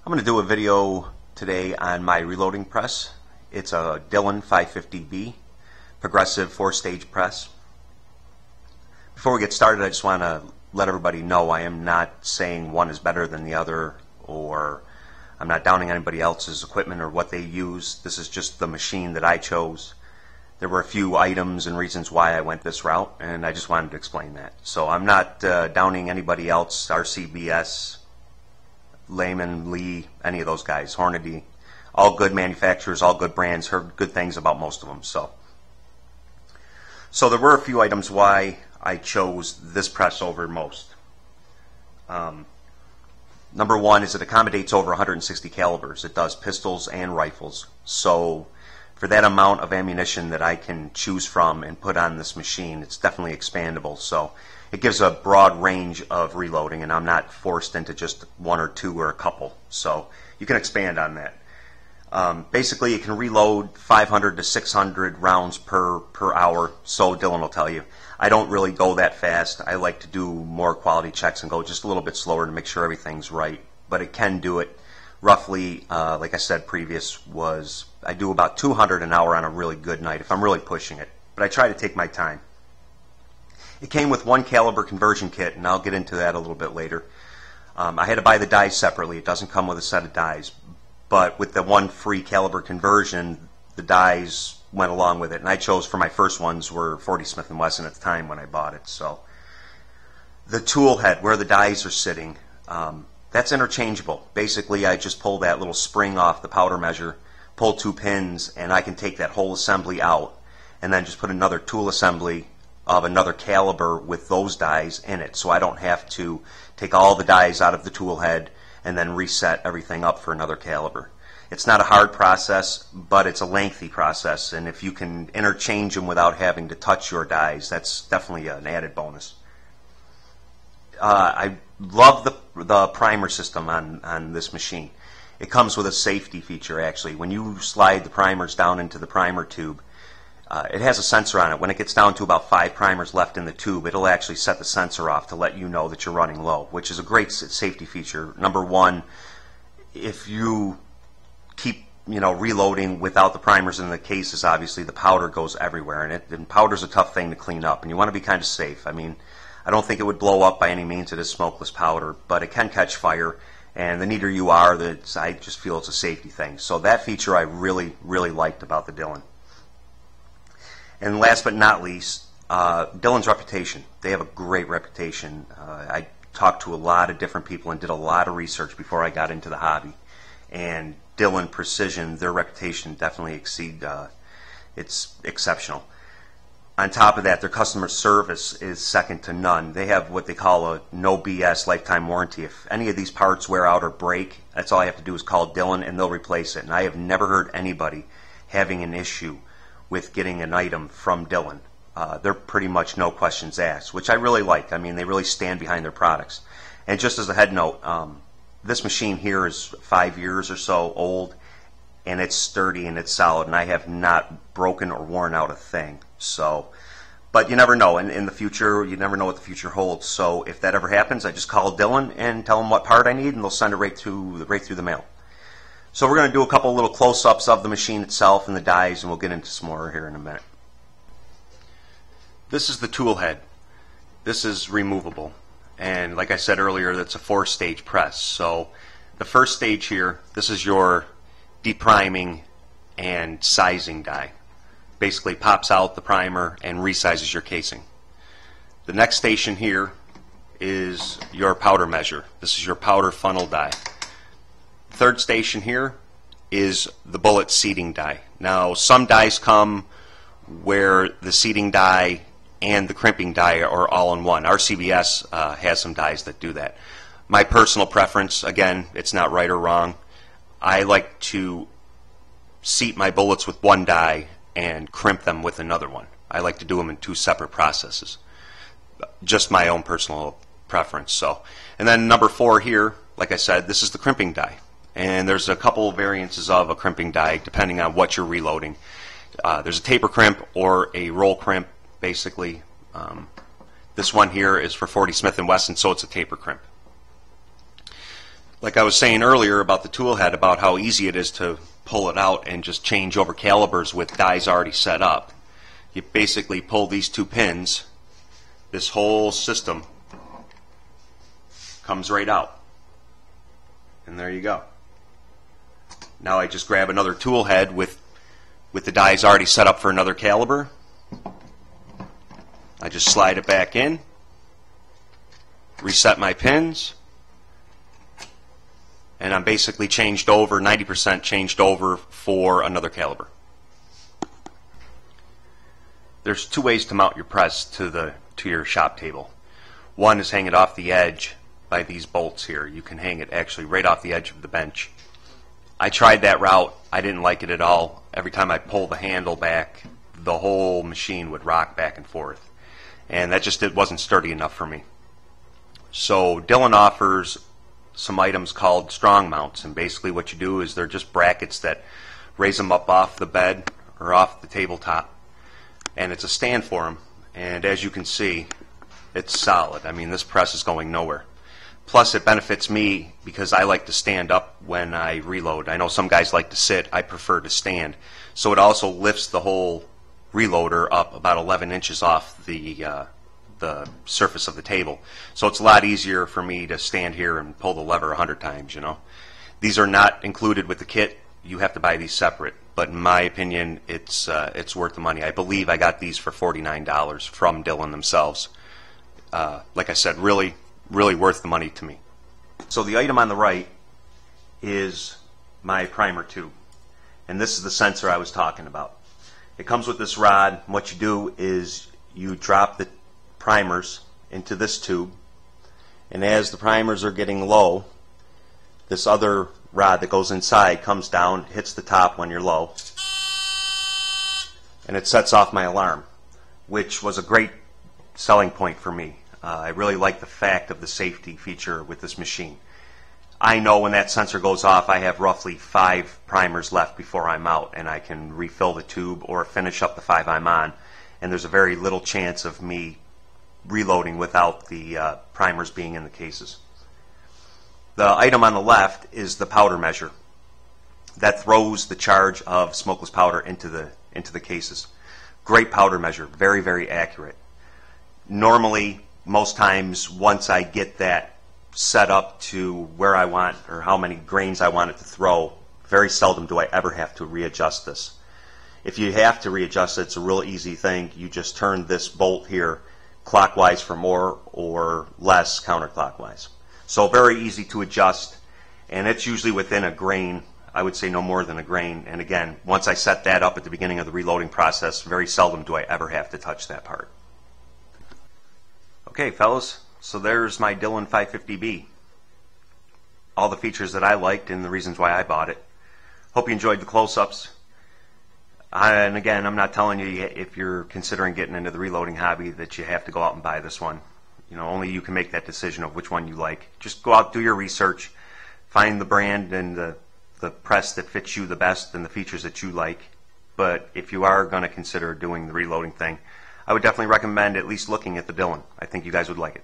I'm going to do a video today on my reloading press. It's a Dillon 550B progressive 4-stage press. Before we get started, I just want to let everybody know I am not saying one is better than the other, or I'm not downing anybody else's equipment or what they use. This is just the machine that I chose. There were a few items and reasons why I went this route, and I just wanted to explain that. So I'm not downing anybody else, RCBS, Lehman, Lee, any of those guys, Hornady, all good manufacturers, all good brands, heard good things about most of them. So there were a few items why I chose this press over most. Number one is it accommodates over 160 calibers. It does pistols and rifles. So for that amount of ammunition that I can choose from and put on this machine, it's definitely expandable. So it gives a broad range of reloading, and I'm not forced into just one or two or a couple. So you can expand on that. Basically, you can reload 500 to 600 rounds per hour, so Dillon will tell you. I don't really go that fast. I like to do more quality checks and go just a little bit slower to make sure everything's right. But it can do it roughly, like I said previous, I do about 200 an hour on a really good night if I'm really pushing it. But I try to take my time. It came with one caliber conversion kit, and I'll get into that a little bit later. I had to buy the dies separately. It doesn't come with a set of dies. But with the one free caliber conversion, the dies went along with it. And I chose for my first ones were 40 Smith & Wesson at the time when I bought it. So the tool head, where the dies are sitting, that's interchangeable. Basically, I just pull that little spring off the powder measure, pull two pins, and I can take that whole assembly out and then just put another tool assembly of another caliber with those dies in it. So I don't have to take all the dies out of the tool head and then reset everything up for another caliber. It's not a hard process, but it's a lengthy process, and if you can interchange them without having to touch your dies, that's definitely an added bonus. I love the primer system on this machine. It comes with a safety feature, actually. When you slide the primers down into the primer tube, it has a sensor on it. When it gets down to about 5 primers left in the tube, it'll actually set the sensor off to let you know that you're running low, which is a great safety feature. Number one, if you keep reloading without the primers in the cases, obviously the powder goes everywhere, and powder's a tough thing to clean up, and you want to be kind of safe. I mean, I don't think it would blow up by any means. It is smokeless powder, but it can catch fire, and the neater you are, I just feel it's a safety thing. So that feature I really, really liked about the Dillon. And last but not least, Dillon's reputation. They have a great reputation. I talked to a lot of different people and did a lot of research before I got into the hobby. And Dillon Precision, their reputation definitely it's exceptional. On top of that, their customer service is second to none. They have what they call a no BS lifetime warranty. If any of these parts wear out or break, that's all I have to do is call Dillon and they'll replace it. And I have never heard anybody having an issue with getting an item from Dillon. They're pretty much no questions asked, which I really like. I mean, they really stand behind their products. And just as a head note, this machine here is 5 years or so old, and it's sturdy and it's solid, and I have not broken or worn out a thing. So, but you never know. In the future, you never know what the future holds. So if that ever happens, I just call Dillon and tell them what part I need, and they'll send it right through the mail. So we're going to do a couple little close-ups of the machine itself and the dies, and we'll get into some more here in a minute. This is the tool head. This is removable. And like I said earlier, that's a 4-stage press. So the first stage here, this is your depriming and sizing die. Basically pops out the primer and resizes your casing. The next station here is your powder measure. This is your powder funnel die. Third station here is the bullet seating die. Now, some dies come where the seating die and the crimping die are all in one. RCBS has some dies that do that. My personal preference, again, it's not right or wrong. I like to seat my bullets with one die and crimp them with another one. I like to do them in 2 separate processes. Just my own personal preference. So, and then number 4 here, like I said, this is the crimping die. And there's a couple of variances of a crimping die depending on what you're reloading. There's a taper crimp or a roll crimp, basically. This one here is for 40 Smith & Wesson, so it's a taper crimp. Like I was saying earlier about the tool head, about how easy it is to pull it out and just change over calibers with dies already set up. You basically pull these two pins, this whole system comes right out. And there you go. Now I just grab another tool head with the dies already set up for another caliber. I just slide it back in, reset my pins, and I'm basically changed over, 90% changed over for another caliber. There's two ways to mount your press to your shop table. One is hang it off the edge by these bolts here. You can hang it actually right off the edge of the bench. I tried that route. I didn't like it at all. Every time I pull the handle back, the whole machine would rock back and forth. And it wasn't sturdy enough for me. So Dillon offers some items called strong mounts, and basically what you do is they're just brackets that raise them up off the bed or off the tabletop, and it's a stand for them. And as you can see, it's solid. I mean, this press is going nowhere. Plus it benefits me because I like to stand up when I reload. I know some guys like to sit. I prefer to stand. So it also lifts the whole reloader up about 11 inches off the surface of the table. So it's a lot easier for me to stand here and pull the lever 100 times, you know. These are not included with the kit. You have to buy these separate. But in my opinion, it's worth the money. I believe I got these for $49 from Dillon themselves. Like I said, really worth the money to me. So the item on the right is my primer tube. And this is the sensor I was talking about. It comes with this rod. What you do is you drop the primers into this tube, and as the primers are getting low, this other rod that goes inside comes down, hits the top when you're low, and it sets off my alarm, which was a great selling point for me. I really like the fact of the safety feature with this machine. I know when that sensor goes off, I have roughly 5 primers left before I'm out, and I can refill the tube or finish up the 5 I'm on, and there's a very little chance of me reloading without the primers being in the cases. The item on the left is the powder measure that throws the charge of smokeless powder into the cases. Great powder measure, very accurate. Normally, most times, once I get that set up to where I want or how many grains I want it to throw, very seldom do I ever have to readjust this. If you have to readjust it, it's a real easy thing. You just turn this bolt here clockwise for more or less counterclockwise. So very easy to adjust, and it's usually within a grain. I would say no more than a grain. And again, once I set that up at the beginning of the reloading process, very seldom do I ever have to touch that part. Okay, fellas, so there's my Dillon 550B. All the features that I liked and the reasons why I bought it. Hope you enjoyed the close-ups. And again, I'm not telling you if you're considering getting into the reloading hobby that you have to go out and buy this one. You know, only you can make that decision of which one you like. Just go out, do your research, find the brand and the press that fits you the best and the features that you like. But if you are going to consider doing the reloading thing, I would definitely recommend at least looking at the Dillon. I think you guys would like it.